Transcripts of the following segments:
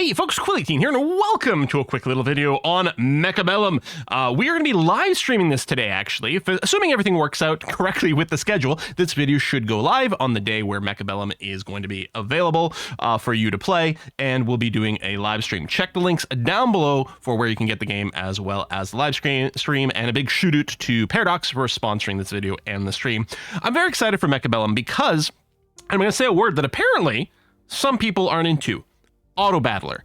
Hey folks, Quill18 here, and welcome to a quick little video on MECHABELLUM. We are going to be live streaming this today, actually. Assuming everything works out correctly with the schedule, this video should go live on the day where MECHABELLUM is going to be available for you to play, and we'll be doing a live stream. Check the links down below for where you can get the game, as well as the live stream, and a big shout-out to Paradox for sponsoring this video and the stream. I'm very excited for MECHABELLUM because I'm going to say a word that apparently some people aren't into. Auto battler.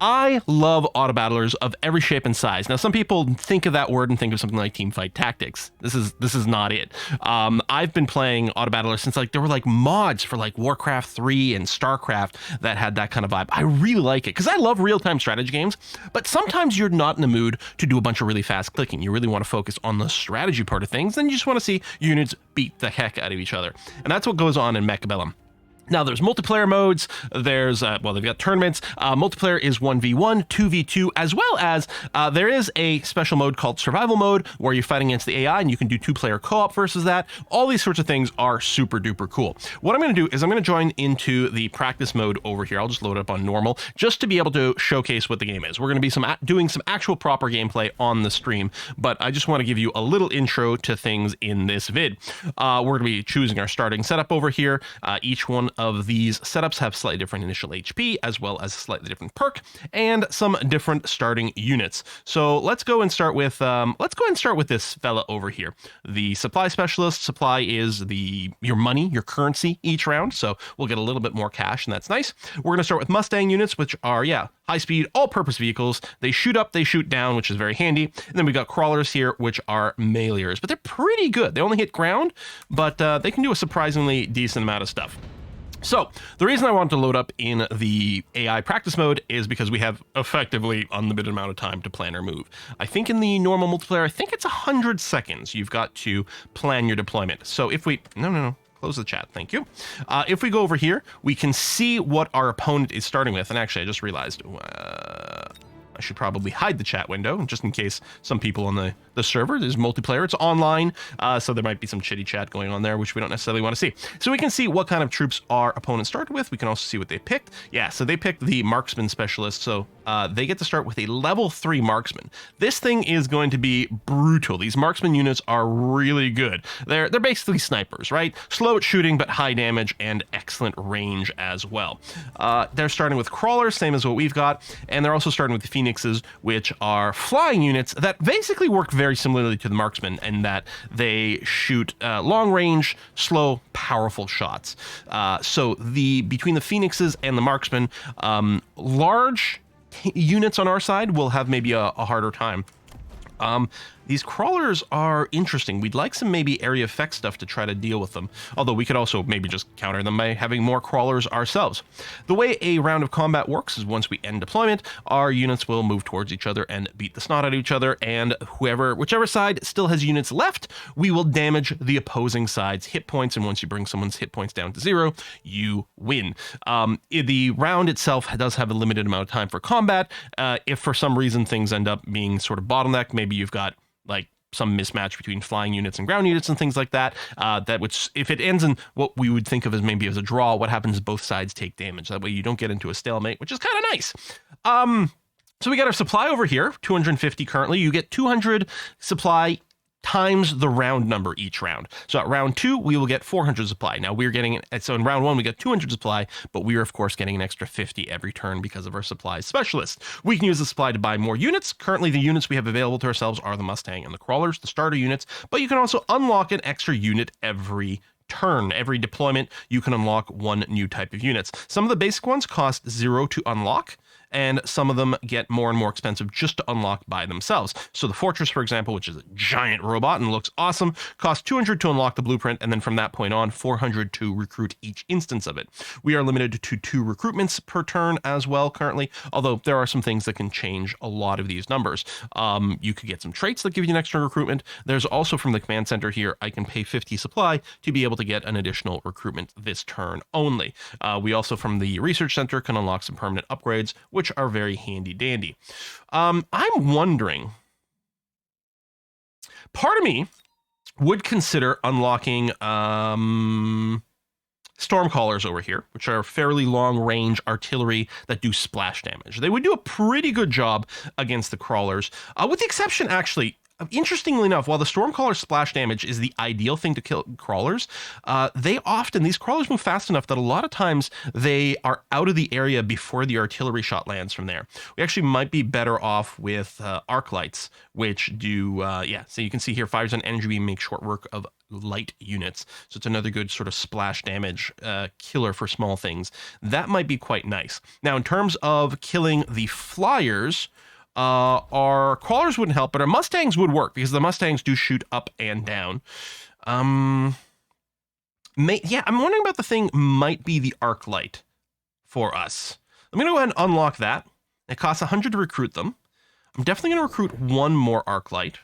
I love auto battlers of every shape and size. Now, some people think of that word and think of something like Teamfight Tactics. This is not it. I've been playing auto battlers since there were mods for Warcraft 3 and StarCraft that had that kind of vibe. I really like it because I love real-time strategy games, but sometimes you're not in the mood to do a bunch of really fast clicking. You really want to focus on the strategy part of things, then you just want to see units beat the heck out of each other. And that's what goes on in MECHABELLUM. Now, there's multiplayer modes, there's, well, they've got tournaments. Multiplayer is 1v1, 2v2, as well as there is a special mode called Survival Mode, where you're fighting against the AI, and you can do two-player co-op versus that. All these sorts of things are super duper cool. What I'm going to do is I'm going to join into the practice mode over here. I'll just load it up on normal, just to be able to showcase what the game is. We're going to be doing some actual proper gameplay on the stream, but I just want to give you a little intro to things in this vid. We're going to be choosing our starting setup over here. Each one of these setups have slightly different initial HP, as well as a slightly different perk and some different starting units. So let's go and start with this fella over here, the supply specialist. Supply is your money, your currency each round, so we'll get a little bit more cash, and that's nice. We're going to start with Mustang units, which are high-speed, all-purpose vehicles. They shoot up, they shoot down, which is very handy. And then we got crawlers here, which are mealeers, but they're pretty good. They only hit ground, but they can do a surprisingly decent amount of stuff. So, the reason I wanted to load up in the AI practice mode is because we have effectively unlimited amount of time to plan our move. I think in the normal multiplayer, I think it's 100 seconds you've got to plan your deployment. So if we... No. Close the chat, thank you. If we go over here, we can see what our opponent is starting with. And actually, I just realized... I should probably hide the chat window, just in case some people on the server, there's multiplayer, it's online, so there might be some chitty chat going on there, which we don't necessarily want to see. So we can see what kind of troops our opponent started with. We can also see what they picked. Yeah, so they picked the marksman specialist, so they get to start with a level 3 marksman. This thing is going to be brutal. These marksman units are really good. They're basically snipers, right? Slow at shooting, but high damage and excellent range as well. They're starting with crawlers, same as what we've got, and they're also starting with the phoenixes, which are flying units that basically work very similarly to the marksman in that they shoot long range, slow, powerful shots. So between the phoenixes and the marksman, large units on our side will have maybe a harder time. These crawlers are interesting. We'd like some maybe area effect stuff to try to deal with them, although we could also maybe just counter them by having more crawlers ourselves. The way a round of combat works is once we end deployment, our units will move towards each other and beat the snot out of each other, and whichever side still has units left, we will damage the opposing side's hit points, and once you bring someone's hit points down to 0, you win. The round itself does have a limited amount of time for combat. If for some reason things end up being sort of bottlenecked, maybe you've got some mismatch between flying units and ground units and things like that, which if it ends in what we would think of as maybe as a draw, what happens is both sides take damage. That way you don't get into a stalemate, which is kind of nice. So we got our supply over here, 250 currently. You get 200 supply times the round number each round. So at round 2, we will get 400 supply. Now we're getting, so in round 1, we get 200 supply, but we are of course getting an extra 50 every turn because of our supply specialist. We can use the supply to buy more units. Currently, the units we have available to ourselves are the Mustang and the crawlers, the starter units, but you can also unlock an extra unit every turn. Every deployment, you can unlock one new type of units. Some of the basic ones cost 0 to unlock, and some of them get more and more expensive just to unlock by themselves. So the Fortress, for example, which is a giant robot and looks awesome, costs 200 to unlock the blueprint, and then from that point on, 400 to recruit each instance of it. We are limited to 2 recruitments per turn as well currently, although there are some things that can change a lot of these numbers. You could get some traits that give you an extra recruitment. There's also from the command center here, I can pay 50 supply to be able to get an additional recruitment this turn only. We also from the research center can unlock some permanent upgrades, which are very handy dandy. I'm wondering, part of me would consider unlocking Stormcallers over here, which are fairly long-range artillery that do splash damage. They would do a pretty good job against the crawlers, with the exception, actually, interestingly enough, while the Stormcaller splash damage is the ideal thing to kill crawlers, these crawlers move fast enough that a lot of times they are out of the area before the artillery shot lands from there. We actually might be better off with arc lights, which do, so you can see here, fires an energy beam, make short work of light units. So it's another good sort of splash damage killer for small things. That might be quite nice. Now, in terms of killing the flyers, our crawlers wouldn't help, but our Mustangs would work because the Mustangs do shoot up and down. I'm wondering about the thing might be the arc light for us. I'm going to go ahead and unlock that. It costs 100 to recruit them. I'm definitely going to recruit one more arc light.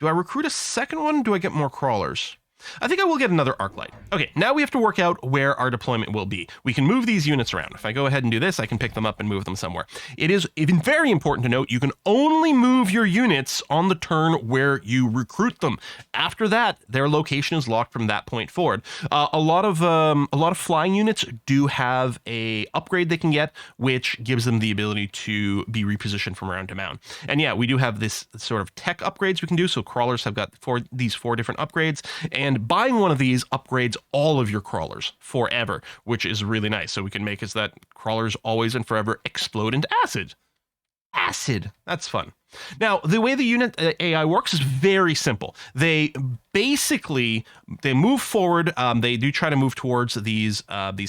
Do I recruit a second one? Do I get more crawlers? I think I will get another arc light. Okay, now we have to work out where our deployment will be. We can move these units around. If I go ahead and do this, I can pick them up and move them somewhere. It is even very important to note you can only move your units on the turn where you recruit them. After that, their location is locked from that point forward. A lot of flying units do have a upgrade they can get, which gives them the ability to be repositioned from round to mound. And yeah, we do have this sort of tech upgrades we can do. So crawlers have got these four different upgrades, and buying one of these upgrades all of your crawlers forever, which is really nice. So we can make it so that crawlers always and forever explode into acid. Acid. That's fun. Now, the way the unit AI works is very simple. They move forward. They do try to move towards these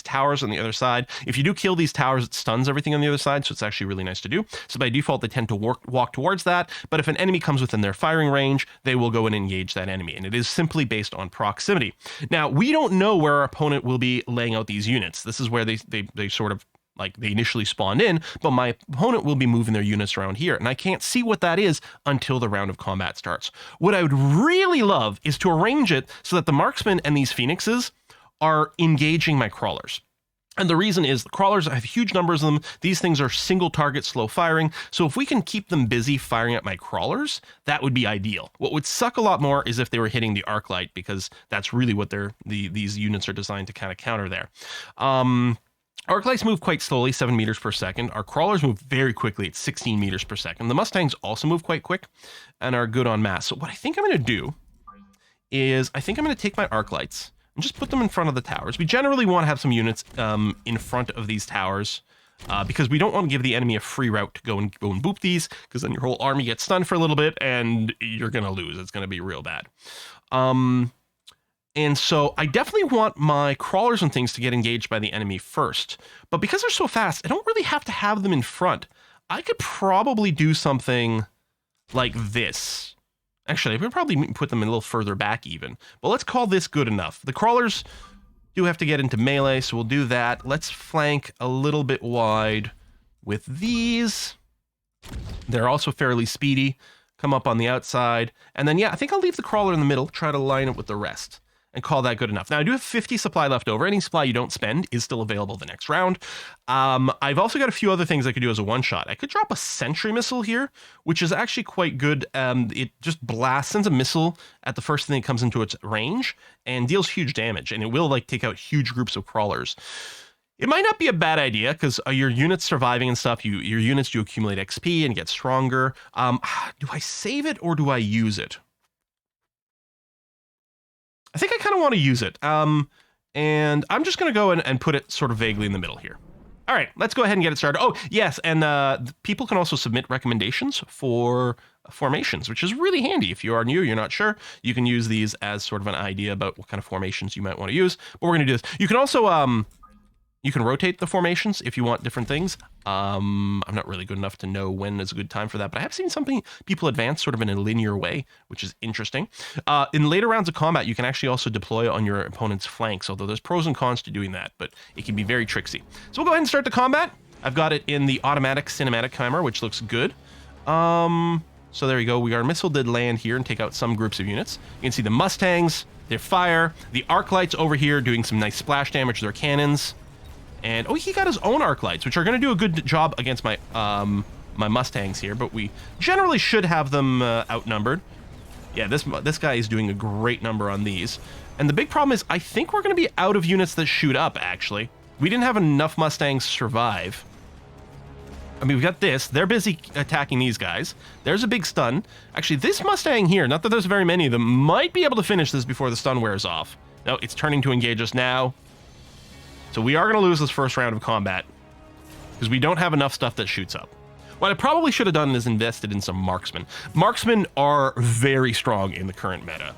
towers on the other side. If you do kill these towers, it stuns everything on the other side, so it's actually really nice to do. So by default, they tend to walk towards that. But if an enemy comes within their firing range, they will go and engage that enemy. And it is simply based on proximity. Now, we don't know where our opponent will be laying out these units. This is where they sort of they initially spawned in, but my opponent will be moving their units around here, and I can't see what that is until the round of combat starts. What I would really love is to arrange it so that the marksmen and these phoenixes are engaging my crawlers. And the reason is the crawlers, I have huge numbers of them. These things are single target, slow firing. So if we can keep them busy firing at my crawlers, that would be ideal. What would suck a lot more is if they were hitting the arc light, because that's really what these units are designed to kind of counter there. Arc lights move quite slowly, 7 meters per second. Our crawlers move very quickly at 16 meters per second. The Mustangs also move quite quick and are good on mass. So what I think I'm going to do is I think I'm going to take my arc lights and just put them in front of the towers. We generally want to have some units in front of these towers because we don't want to give the enemy a free route to go and boop these, because then your whole army gets stunned for a little bit and you're going to lose. It's going to be real bad. And so I definitely want my crawlers and things to get engaged by the enemy first. But because they're so fast, I don't really have to have them in front. I could probably do something like this. Actually, I could probably put them a little further back even. But let's call this good enough. The crawlers do have to get into melee, so we'll do that. Let's flank a little bit wide with these. They're also fairly speedy. Come up on the outside. And then, yeah, I think I'll leave the crawler in the middle, try to line it with the rest, and call that good enough. Now, I do have 50 supply left over. Any supply you don't spend is still available the next round. I've also got a few other things I could do as a one-shot. I could drop a sentry missile here, which is actually quite good. It just sends a missile at the first thing that comes into its range and deals huge damage, and it will take out huge groups of crawlers. It might not be a bad idea because your units surviving and stuff, your units do accumulate XP and get stronger. Do I save it or do I use it? I think I kind of want to use it. And I'm just going to go and put it sort of vaguely in the middle here. All right, let's go ahead and get it started. Oh, yes, and people can also submit recommendations for formations, which is really handy. If you are new, you're not sure, you can use these as sort of an idea about what kind of formations you might want to use. But we're going to do this. You can also you can rotate the formations if you want different things. I'm not really good enough to know when is a good time for that, but I have seen people advance sort of in a linear way, which is interesting. In later rounds of combat, you can actually also deploy on your opponent's flanks, although there's pros and cons to doing that, but it can be very tricksy. So we'll go ahead and start the combat. I've got it in the automatic cinematic camera, which looks good. So there you go. Our missile did land here and take out some groups of units. You can see the Mustangs, their fire, the arc lights over here doing some nice splash damage to their cannons. And, oh, he got his own arc lights, which are going to do a good job against my my Mustangs here, but we generally should have them outnumbered. Yeah, this guy is doing a great number on these. And the big problem is I think we're going to be out of units that shoot up, actually. We didn't have enough Mustangs to survive. I mean, we've got this. They're busy attacking these guys. There's a big stun. Actually, this Mustang here, not that there's very many of them, might be able to finish this before the stun wears off. No, it's turning to engage us now. So we are going to lose this first round of combat because we don't have enough stuff that shoots up. What I probably should have done is invested in some marksmen. Marksmen are very strong in the current meta.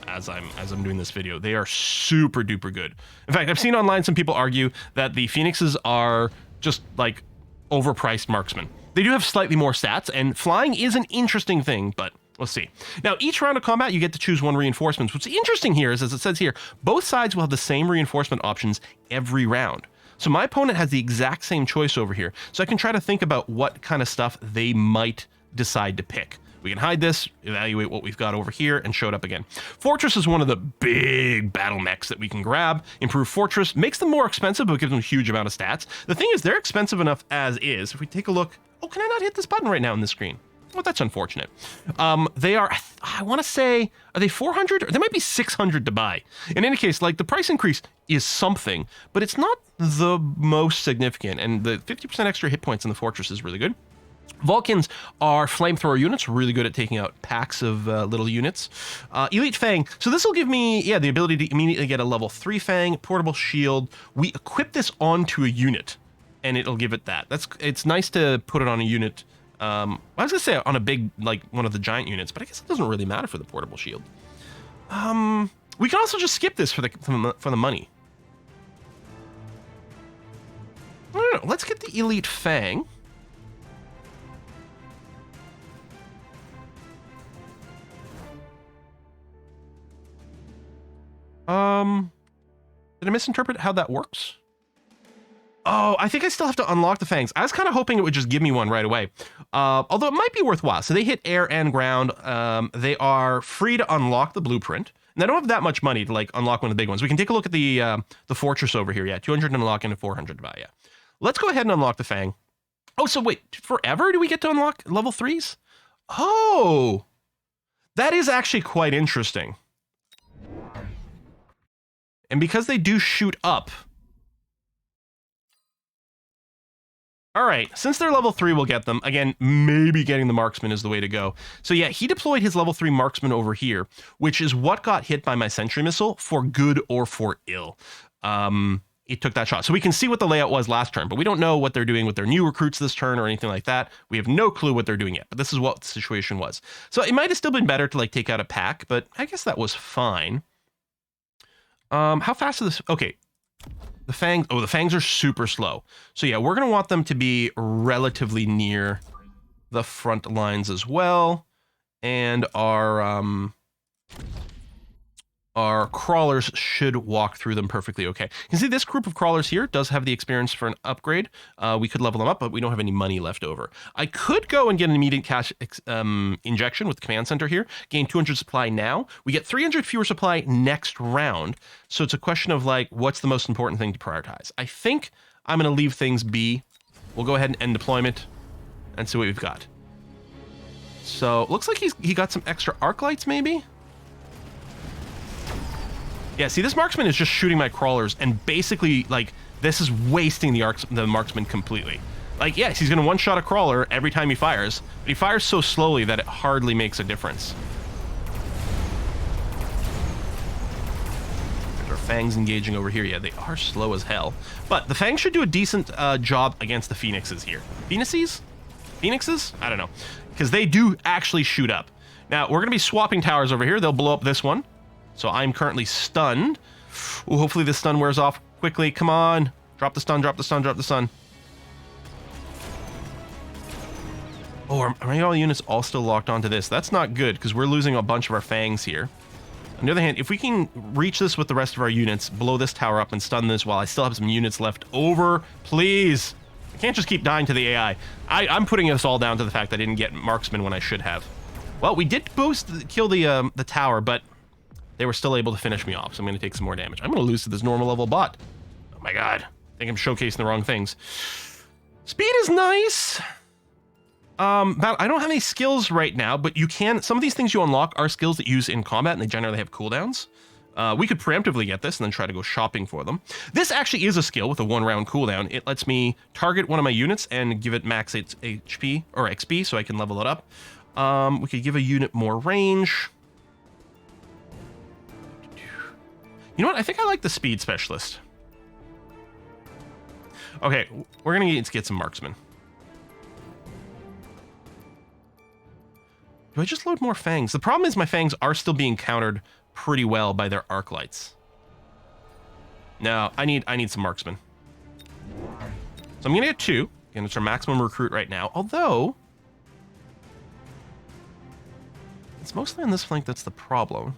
As I'm doing this video, they are super duper good. In fact, I've seen online some people argue that the Phoenixes are just like overpriced marksmen. They do have slightly more stats, and flying is an interesting thing, but we'll see. Now, each round of combat, you get to choose one reinforcement. What's interesting here is, as it says here, both sides will have the same reinforcement options every round. So my opponent has the exact same choice over here. So I can try to think about what kind of stuff they might decide to pick. We can hide this, evaluate what we've got over here, and show it up again. Fortress is one of the big battle mechs that we can grab. Improve Fortress makes them more expensive, but gives them a huge amount of stats. The thing is, they're expensive enough as is. If we take a look... Oh, can I not hit this button right now on the screen? Well, that's unfortunate. They are, I want to say, are they 400? Or they might be 600 to buy. In any case, like, the price increase is something, but it's not the most significant. And the 50% extra hit points in the Fortress is really good. Vulcans are flamethrower units, really good at taking out packs of little units. Elite Fang. So this will give me, yeah, the ability to immediately get a level 3 Fang, portable shield. We equip this onto a unit, and it'll give it that. It's nice to put it on a unit. I was gonna say on a big, like one of the giant units, but I guess it doesn't really matter for the portable shield. We can also just skip this for the money. I don't know. Let's get the Elite Fang. Did I misinterpret how that works? Oh, I think I still have to unlock the fangs. I was kind of hoping it would just give me one right away. Although it might be worthwhile. So they hit air and ground. They are free to unlock the blueprint. And they don't have that much money to like unlock one of the big ones. We can take a look at the fortress over here. Yeah, 200 to unlock and 400 to buy. Yeah. Let's go ahead and unlock the fang. Oh, so wait, forever do we get to unlock level 3s? Oh, that is actually quite interesting. And because they do shoot up. All right, since they're level 3, we'll get them. Again, maybe getting the marksman is the way to go. So yeah, he deployed his level 3 marksman over here, which is what got hit by my sentry missile for good or for ill. It took that shot. So we can see what the layout was last turn, but we don't know what they're doing with their new recruits this turn or anything like that. We have no clue what they're doing yet, but this is what the situation was. So it might have still been better to like take out a pack, but I guess that was fine. How fast is this? Okay. The fangs, oh, the fangs are super slow. So yeah, we're going to want them to be relatively near the front lines as well. And our crawlers should walk through them perfectly okay. You can see this group of crawlers here does have the experience for an upgrade. We could level them up, but we don't have any money left over. I could go and get an immediate cash injection with the command center here. Gain 200 supply now. We get 300 fewer supply next round. So it's a question of like, what's the most important thing to prioritize? I think I'm going to leave things be. We'll go ahead and end deployment and see what we've got. So looks like he got some extra arc lights maybe. Yeah, see, this marksman is just shooting my crawlers, and basically, like, this is wasting the marksman completely. Like, yes, he's going to one-shot a crawler every time he fires, but he fires so slowly that it hardly makes a difference. There's our fangs engaging over here. Yeah, they are slow as hell. But the fangs should do a decent job against the phoenixes here. Phoenixes? Phoenixes? I don't know. Because they do actually shoot up. Now, we're going to be swapping towers over here. They'll blow up this one. So I'm currently stunned. Ooh, hopefully this stun wears off quickly. Come on. Drop the stun, drop the stun, drop the stun. Oh, are my all units all still locked onto this? That's not good because we're losing a bunch of our fangs here. On the other hand, if we can reach this with the rest of our units, blow this tower up and stun this while I still have some units left over, please. I can't just keep dying to the AI. I'm putting this all down to the fact that I didn't get marksman when I should have. Well, we did kill the tower, but they were still able to finish me off, so I'm going to take some more damage. I'm going to lose to this normal level bot. Oh my god. I think I'm showcasing the wrong things. Speed is nice. I don't have any skills right now, but you can... Some of these things you unlock are skills that you use in combat, and they generally have cooldowns. We could preemptively get this and then try to go shopping for them. This actually is a skill with a 1-round cooldown. It lets me target one of my units and give it max HP or XP so I can level it up. We could give a unit more range. You know what? I think I like the speed specialist. Okay, we're going to need to get some marksmen. Do I just load more fangs? The problem is my fangs are still being countered pretty well by their arc lights. No, I need some marksmen. So I'm gonna get 2. Again, it's our maximum recruit right now. Although it's mostly on this flank that's the problem.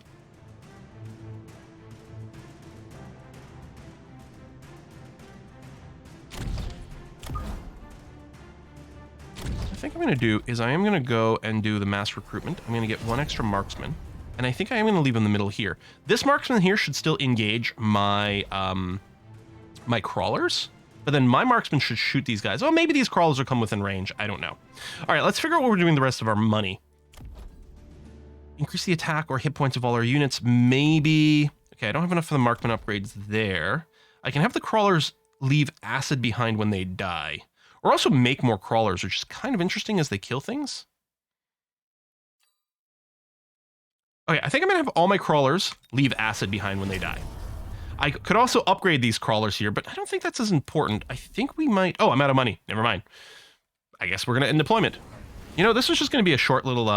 I think I'm going to do is I am going to go and do the mass recruitment. I'm going to get 1 extra marksman, and I think I am going to leave in the middle here. This marksman here should still engage my my crawlers, but then my marksman should shoot these guys. Oh, maybe these crawlers will come within range. I don't know. All right, let's figure out what we're doing the rest of our money. Increase the attack or hit points of all our units. Maybe. Okay, I don't have enough for the marksman upgrades there. I can have the crawlers leave acid behind when they die. Or also make more crawlers, which is kind of interesting as they kill things. Okay, I think I'm going to have all my crawlers leave acid behind when they die. I could also upgrade these crawlers here, but I don't think that's as important. I think we might... Oh, I'm out of money. Never mind. I guess we're going to end deployment. You know, this was just going to be a short little...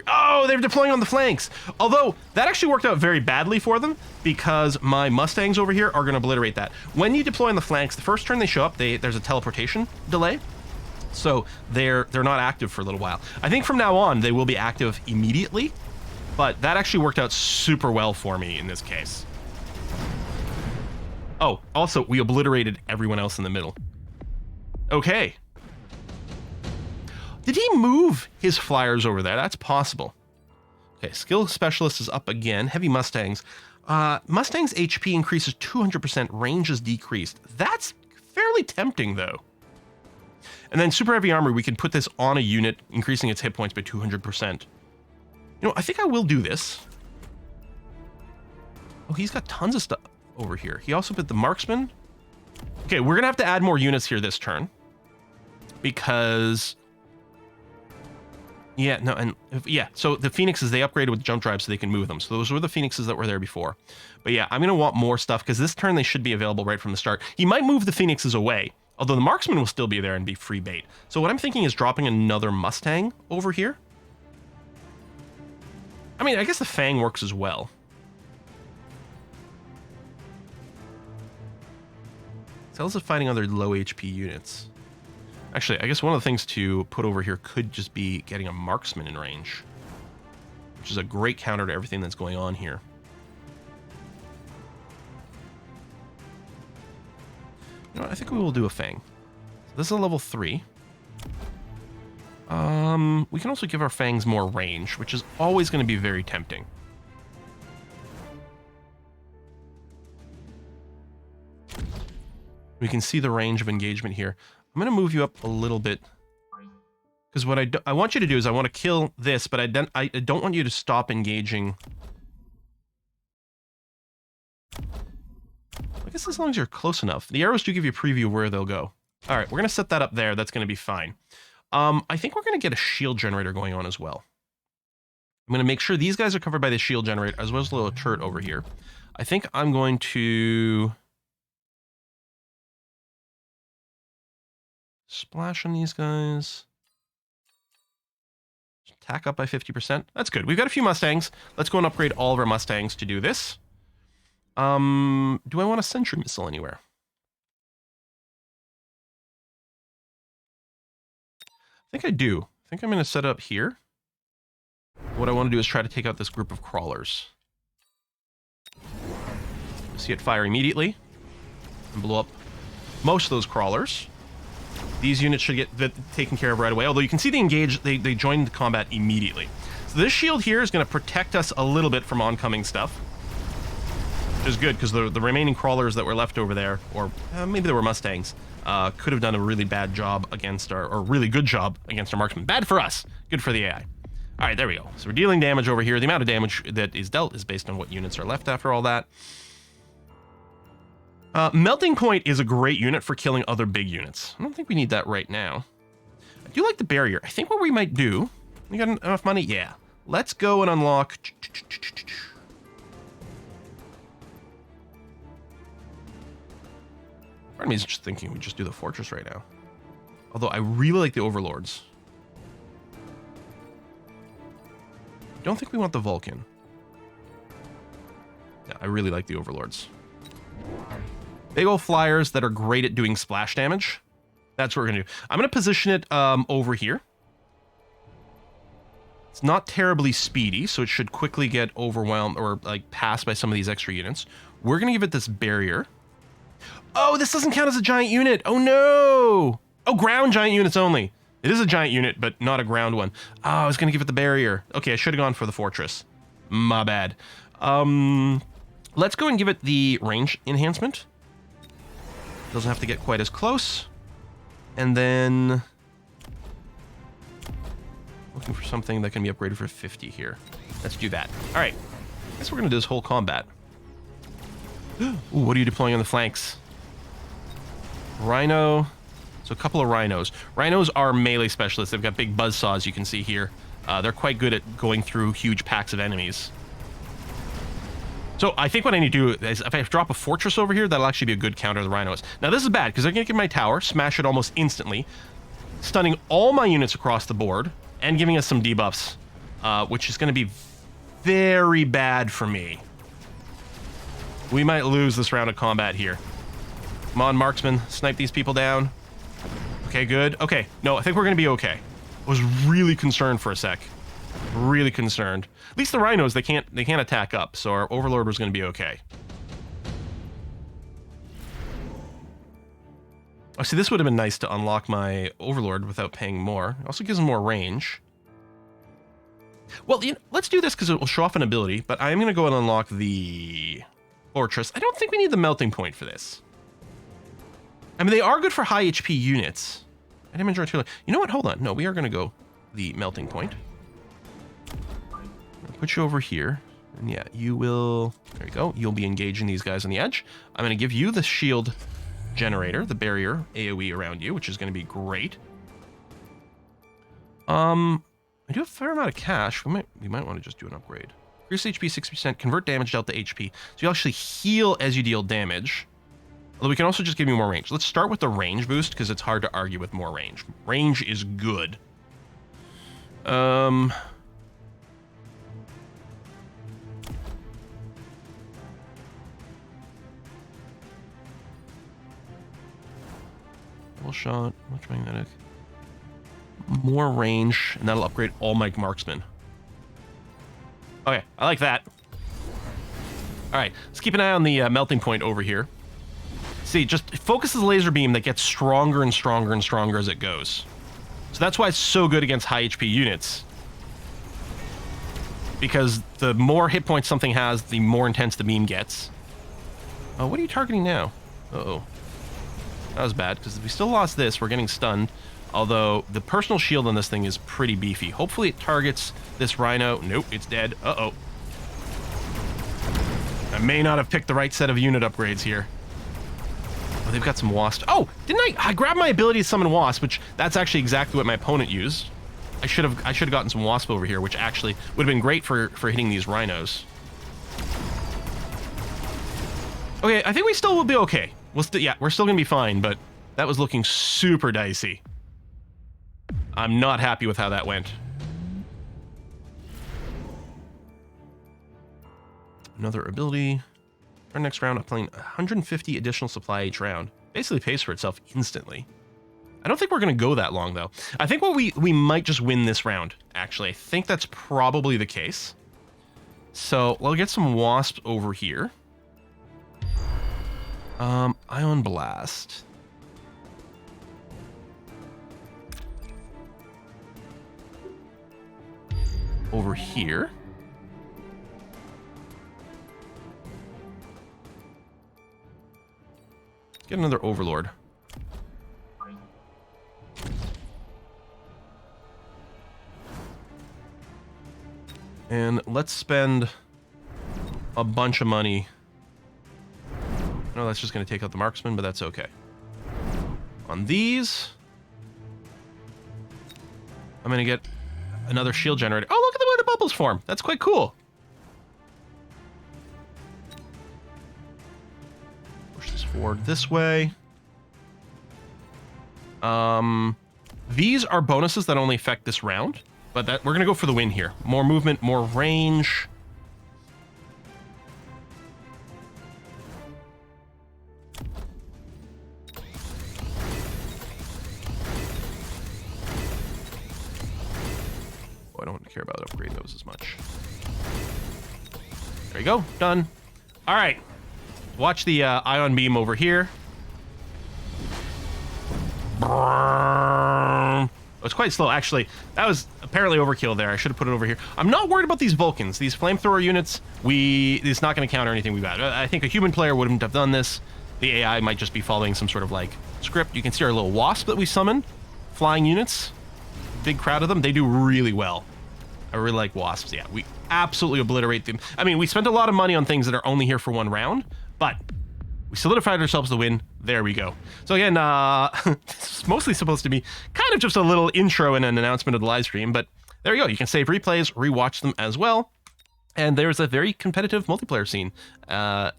Oh, they're deploying on the flanks. Although, that actually worked out very badly for them because my Mustangs over here are going to obliterate that. When you deploy on the flanks, the first turn they show up, there's a teleportation delay. So they're not active for a little while. I think from now on, they will be active immediately. But that actually worked out super well for me in this case. Oh, also, we obliterated everyone else in the middle. Okay. Did he move his flyers over there? That's possible. Okay, skill specialist is up again. Heavy Mustangs. Mustang's HP increases 200%. Range is decreased. That's fairly tempting, though. And then super heavy armor, we can put this on a unit, increasing its hit points by 200%. You know, I think I will do this. Oh, he's got tons of stuff over here. He also put the marksman. Okay, we're going to have to add more units here this turn. Because... Yeah, no, and yeah, so the Phoenixes, they upgraded with jump drive so they can move them. So those were the Phoenixes that were there before. But yeah, I'm going to want more stuff because this turn they should be available right from the start. He might move the Phoenixes away, although the marksman will still be there and be free bait. So what I'm thinking is dropping another Mustang over here. I mean, I guess the Fang works as well. Cells is fighting other low HP units. Actually, I guess one of the things to put over here could just be getting a marksman in range, which is a great counter to everything that's going on here. You know what, I think we will do a Fang. So this is a level 3. We can also give our Fangs more range, which is always going to be very tempting. We can see the range of engagement here. I'm going to move you up a little bit. Because what I want you to do is I want to kill this, but I don't want you to stop engaging. I guess as long as you're close enough. The arrows do give you a preview of where they'll go. All right, we're going to set that up there. That's going to be fine. I think we're going to get a shield generator going on as well. I'm going to make sure these guys are covered by the shield generator, as well as a little turret over here. I think I'm going to... splash on these guys. Attack up by 50%. That's good. We've got a few Mustangs. Let's go and upgrade all of our Mustangs to do this. Do I want a sentry missile anywhere? I think I do. I think I'm going to set it up here. What I want to do is try to take out this group of crawlers. See it fire immediately and blow up most of those crawlers. These units should get taken care of right away. Although you can see they engage, they join the combat immediately. So this shield here is going to protect us a little bit from oncoming stuff. Which is good, because the remaining crawlers that were left over there, or maybe they were Mustangs, could have done a really bad job against our, or really good job against our marksman. Bad for us, good for the AI. All right, there we go. So we're dealing damage over here. The amount of damage that is dealt is based on what units are left after all that. Melting Point is a great unit for killing other big units. I don't think we need that right now. I do like the barrier. I think what we might do... We got enough money? Yeah. Let's go and unlock... Part of me is just thinking we just do the fortress right now. Although I really like the overlords. I don't think we want the Vulcan. Yeah, I really like the overlords. Big old flyers that are great at doing splash damage. That's what we're gonna do. I'm gonna position it over here. It's not terribly speedy, so it should quickly get overwhelmed or like passed by some of these extra units. We're gonna give it this barrier. Oh, this doesn't count as a giant unit. Oh no! Oh, ground giant units only. It is a giant unit, but not a ground one. Oh, I was gonna give it the barrier. Okay, I should have gone for the fortress. My bad. Let's go and give it the range enhancement. Doesn't have to get quite as close. And then... looking for something that can be upgraded for 50 here. Let's do that. All right. I guess we're going to do this whole combat. Ooh, what are you deploying on the flanks? Rhino. So a couple of rhinos. Rhinos are melee specialists. They've got big buzzsaws, you can see here. They're quite good at going through huge packs of enemies. So I think what I need to do is if I drop a fortress over here, that'll actually be a good counter to the rhinos. Now this is bad because they're going to get my tower, smash it almost instantly, stunning all my units across the board, and giving us some debuffs, which is going to be very bad for me. We might lose this round of combat here. Come on, marksman, snipe these people down. Okay, good. Okay, no, I think we're going to be okay. I was really concerned for a sec. Really concerned. At least the rhinos, they can't attack up, so our overlord was going to be okay. Oh, see, this would have been nice to unlock my overlord without paying more. It also gives him more range. Well, you know, let's do this because it will show off an ability, but I'm going to go and unlock the fortress. I don't think we need the melting point for this. I mean, they are good for high HP units. I didn't enjoy too. You know what? Hold on. No, we are going to go the melting point. I'll put you over here. And yeah, you will... there you go. You'll be engaging these guys on the edge. I'm going to give you the shield generator, the barrier AoE around you, which is going to be great. I do have a fair amount of cash. We might want to just do an upgrade. Increase HP 60%, convert damage dealt to HP. So you actually heal as you deal damage. Although we can also just give you more range. Let's start with the range boost because it's hard to argue with more range. Range is good. Double shot, electromagnetic. More range, and that'll upgrade all my marksmen. Okay, I like that. All right, let's keep an eye on the melting point over here. See, just focuses the laser beam that gets stronger and stronger and stronger as it goes. So that's why it's so good against high HP units. Because the more hit points something has, the more intense the beam gets. Oh, what are you targeting now? Uh-oh. That was bad, because if we still lost this, we're getting stunned. Although, the personal shield on this thing is pretty beefy. Hopefully it targets this rhino. Nope, it's dead. Uh-oh. I may not have picked the right set of unit upgrades here. Oh, they've got some wasp. Oh, didn't I grabbed my ability to summon wasp, which that's actually exactly what my opponent used. I should have gotten some wasp over here, which actually would have been great for hitting these rhinos. Okay, I think we still will be okay. Yeah, we're still gonna be fine, but that was looking super dicey. I'm not happy with how that went. Another ability. Our next round, I'm playing 150 additional supply each round. Basically pays for itself instantly. I don't think we're going to go that long, though. I think we might just win this round, actually. I think that's probably the case. So, we'll get some wasps over here. Ion Blast. Over here. Get another Overlord. And let's spend a bunch of money. No, that's just going to take out the marksman, but that's okay. On these, I'm going to get another shield generator. Oh, look at the way the bubbles form. That's quite cool. Push this forward this way. These are bonuses that only affect this round, but that we're going to go for the win here. More movement, more range. I don't care about upgrading those as much. There you go. Done. All right. Watch the ion beam over here. It's quite slow, actually. That was apparently overkill there. I should have put it over here. I'm not worried about these Vulcans. These flamethrower units, it's not going to counter anything we've got. I think a human player wouldn't have done this. The AI might just be following some sort of, like, script. You can see our little wasp that we summoned. Flying units. Big crowd of them. They do really well. I really like wasps. Yeah, we absolutely obliterate them. I mean, we spent a lot of money on things that are only here for one round, but we solidified ourselves the win. There we go. So again, this is mostly supposed to be kind of just a little intro and an announcement of the live stream, but there you go. You can save replays, rewatch them as well. And there's a very competitive multiplayer scene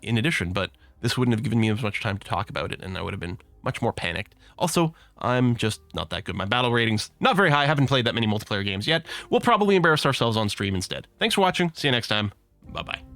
in addition, but this wouldn't have given me as much time to talk about it, and I would have been much more panicked. Also, I'm just not that good. My battle rating's not very high. I haven't played that many multiplayer games yet. We'll probably embarrass ourselves on stream instead. Thanks for watching. See you next time. Bye-bye.